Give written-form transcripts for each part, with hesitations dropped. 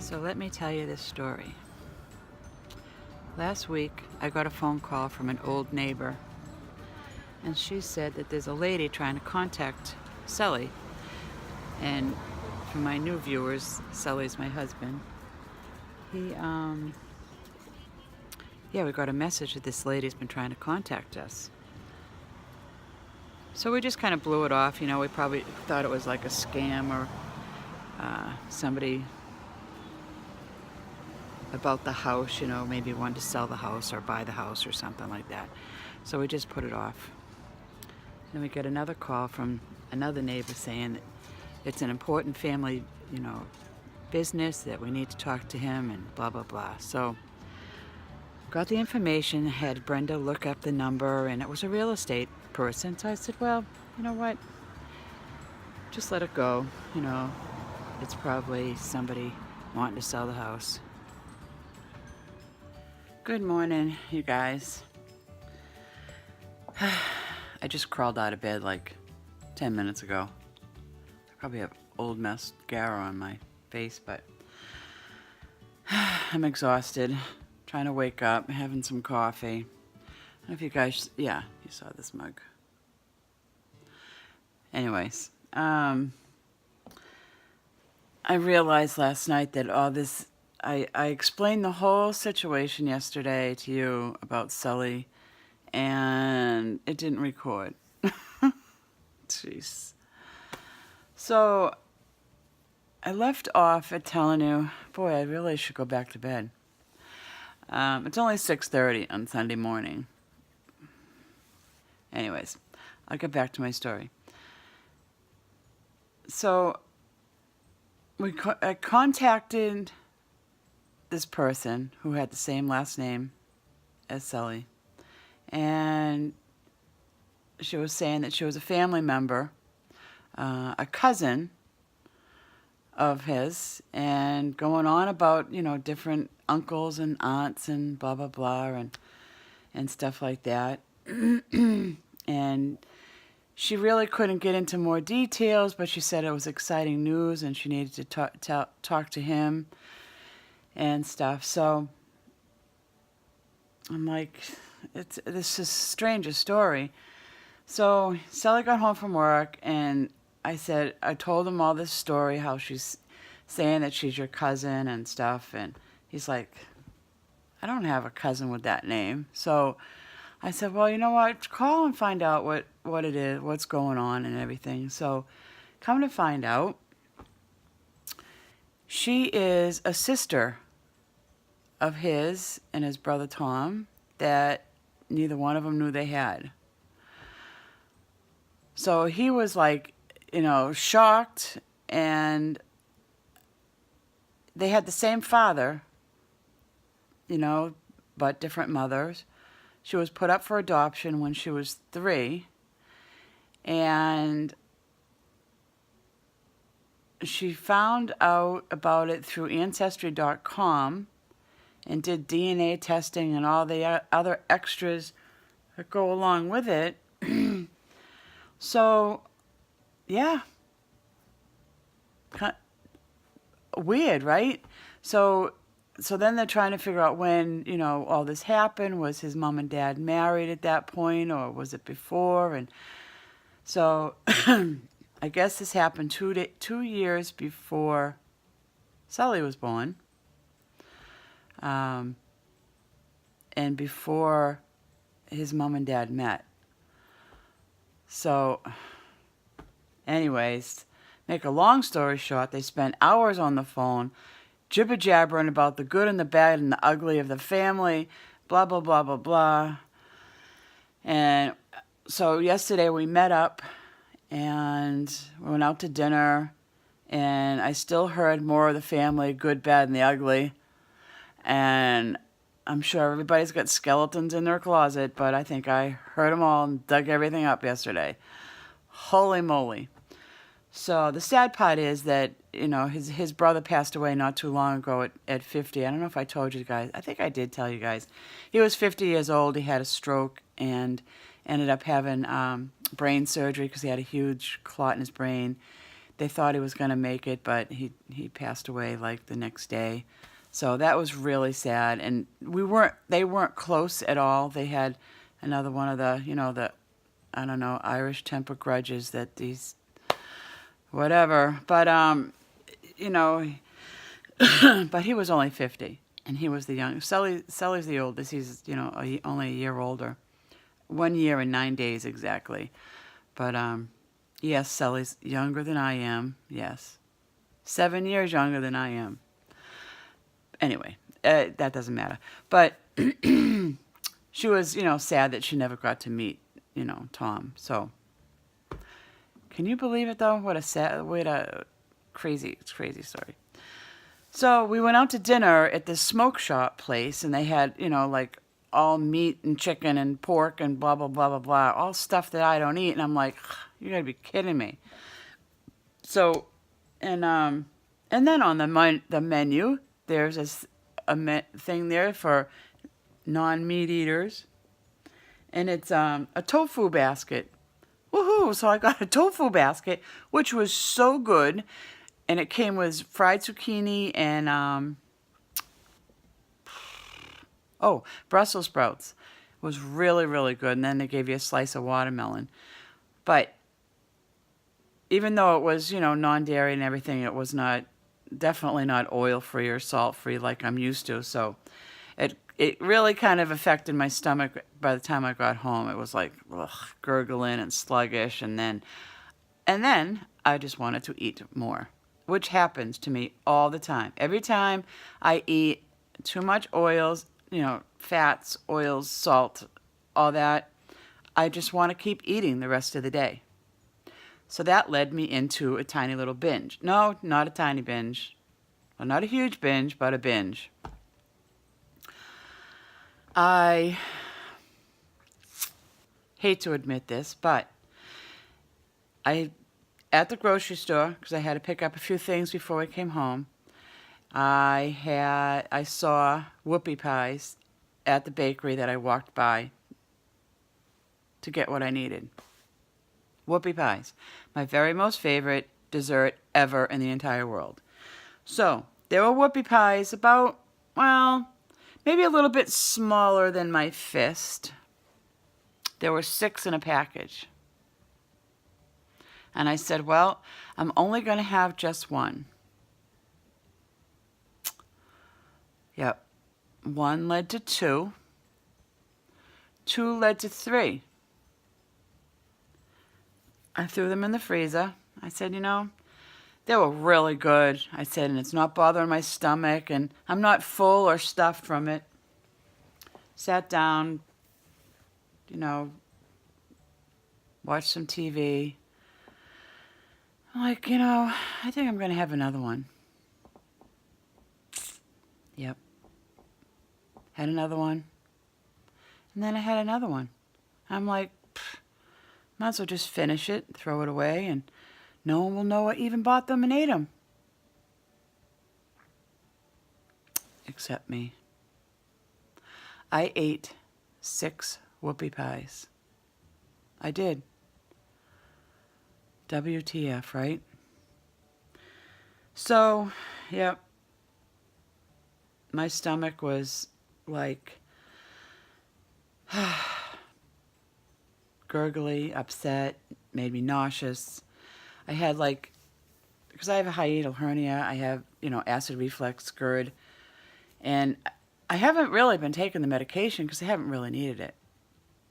So let me tell you this story. Last week, I got a phone call from an old neighbor, and she said that there's a lady trying to contact Sully. And for my new viewers, Sully's my husband. We got a message that this lady's been trying to contact us. So we just kind of blew it off. We probably thought it was like a scam or somebody about the house, maybe wanted to sell the house or buy the house or something like that. So we just put it off. Then we get another call from another neighbor saying that it's an important family, business, that we need to talk to him and blah, blah, blah. So got the information, had Brenda look up the number, and it was a real estate person. So I said, well, you know what? Just let it go. It's probably somebody wanting to sell the house. Good morning, you guys. I just crawled out of bed like 10 minutes ago. I probably have old mascara on my face, but I'm exhausted. Trying to wake up, having some coffee. I don't know if you guys, you saw this mug. Anyways, I realized last night that all this, I explained the whole situation yesterday to you about Sully, and it didn't record. Jeez. So I left off at telling you, boy, I really should go back to bed. It's only 6:30 on Sunday morning. Anyways, I'll get back to my story. So I contacted this person who had the same last name as Sully, and she was saying that she was a family member, a cousin of his, and going on about different uncles and aunts and blah blah blah and stuff like that. And she really couldn't get into more details, but she said it was exciting news and she needed to talk to him and stuff. So I'm like, this is the strangest story. So Sally got home from work, and I told him all this story, how she's saying that she's your cousin and stuff, and he's like, I don't have a cousin with that name. So I said, well, you know what? Call and find out what it is, what's going on and everything. So come to find out, she is a sister of his and his brother Tom that neither one of them knew they had. So he was like, shocked, and they had the same father, but different mothers. She was put up for adoption when she was 3, and she found out about it through Ancestry.com and did DNA testing and all the other extras that go along with it. So, yeah. Weird, right? So then they're trying to figure out when, all this happened. Was his mom and dad married at that point, or was it before? And so I guess this happened 2 years before Sully was born. And before his mom and dad met. So, anyways, make a long story short, they spent hours on the phone jibber-jabbering about the good and the bad and the ugly of the family, blah, blah, blah, blah, blah. And so yesterday we met up and we went out to dinner, and I still heard more of the family, good, bad, and the ugly. And I'm sure everybody's got skeletons in their closet, but I think I heard them all and dug everything up yesterday. Holy moly. So the sad part is that, his brother passed away not too long ago at 50. I don't know if I told you guys. I think I did tell you guys. He was 50 years old. He had a stroke and ended up having brain surgery because he had a huge clot in his brain. they thought he was going to make it, but he passed away like the next day. So that was really sad. And they weren't close at all. They had another one of the, the, I don't know, Irish temper grudges that these, whatever. But, but he was only 50, and he was the youngest. Sully's the oldest. He's, only a year older. 1 year and 9 days exactly. But, yes, Sully's younger than I am. Yes. 7 years younger than I am. Anyway, that doesn't matter. But she was, sad that she never got to meet, Tom. So, can you believe it, though? What a crazy story. So, we went out to dinner at this smoke shop place, and they had, like, all meat and chicken and pork and blah, blah, blah, blah, blah. All stuff that I don't eat. And I'm like, you gotta be kidding me. So, and then on the menu, there's a thing there for non-meat eaters. And it's a tofu basket. Woohoo! So I got a tofu basket, which was so good. And it came with fried zucchini and, Brussels sprouts. It was really, really good. And then they gave you a slice of watermelon. But even though it was, non-dairy and everything, it was definitely not oil-free or salt-free like I'm used to. So it really kind of affected my stomach by the time I got home. It was like gurgling and sluggish. And then I just wanted to eat more, which happens to me all the time. Every time I eat too much oils, fats, oils, salt, all that, I just want to keep eating the rest of the day. So that led me into a tiny little binge. No, not a tiny binge. Well, not a huge binge, but a binge. I hate to admit this, but at the grocery store, because I had to pick up a few things before I came home, I saw whoopie pies at the bakery that I walked by to get what I needed. Whoopie pies. My very most favorite dessert ever in the entire world. So, there were whoopie pies about, maybe a little bit smaller than my fist. There were 6 in a package. And I said, well, I'm only going to have just one. Yep. 1 led to 2. 2 led to 3. I threw them in the freezer. I said, they were really good. I said, and it's not bothering my stomach, and I'm not full or stuffed from it. Sat down, watched some TV. I'm like, I think I'm going to have another one. Yep. Had another one. And then I had another one. I'm like, might as well just finish it, throw it away, and no one will know I even bought them and ate them. Except me. I ate 6 whoopie pies. I did. WTF, right? So, yep. My stomach was like gurgly, upset, made me nauseous. I had because I have a hiatal hernia, I have, acid reflux, GERD, and I haven't really been taking the medication because I haven't really needed it.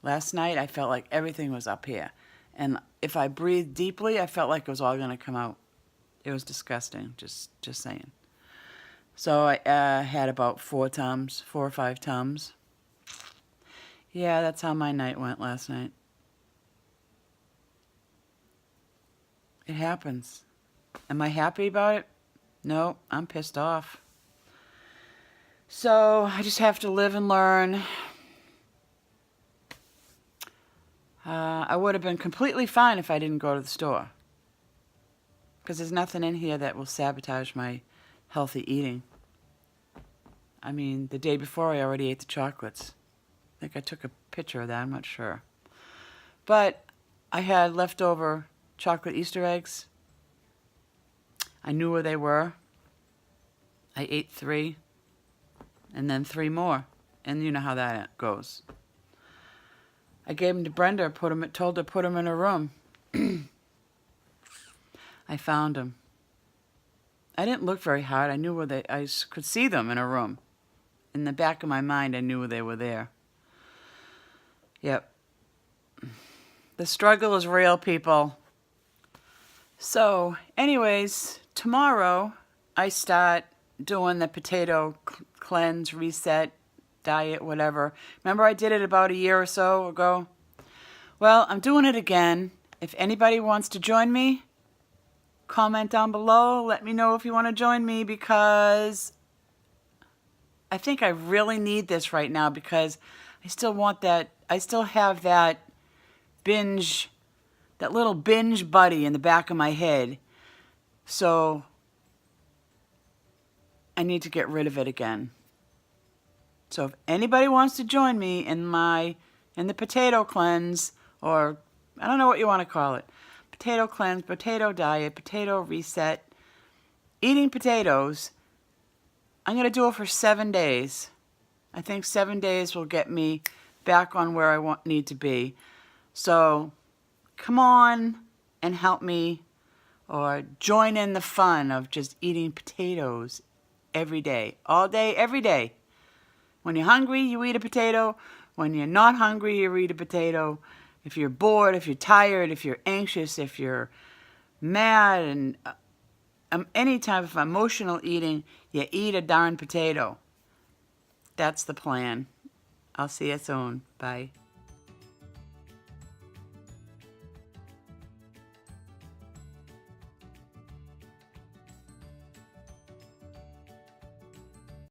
Last night, I felt like everything was up here. And if I breathed deeply, I felt like it was all going to come out. It was disgusting, just saying. So I had about 4 or 5 Tums. Yeah, that's how my night went last night. It happens. Am I happy about it? No, I'm pissed off. So I just have to live and learn. I would have been completely fine if I didn't go to the store. Because there's nothing in here that will sabotage my healthy eating. I mean, the day before I already ate the chocolates. I think I took a picture of that, I'm not sure. But I had leftover chocolate Easter eggs. I knew where they were. I ate 3, and then 3 more. And you know how that goes. I gave them to Brenda, told her to put them in her room. I found them. I didn't look very hard. I knew where I could see them in her room. In the back of my mind, I knew they were there. Yep. The struggle is real, people. So, anyways, tomorrow I start doing the potato cleanse, reset, diet, whatever. Remember I did it about a year or so ago? Well, I'm doing it again. If anybody wants to join me, comment down below. Let me know if you want to join me, because I think I really need this right now, because I still have that little binge buddy in the back of my head. So I need to get rid of it again. So if anybody wants to join me in the potato cleanse, or I don't know what you want to call it, potato cleanse, potato diet, potato reset, eating potatoes, I'm going to do it for 7 days. I think 7 days will get me back on where I need to be. So come on and help me, or join in the fun of just eating potatoes every day, all day, every day. When you're hungry, you eat a potato. When you're not hungry, you eat a potato. If you're bored, if you're tired, if you're anxious, if you're mad, and any type of emotional eating, you eat a darn potato. That's the plan. I'll see you soon. Bye.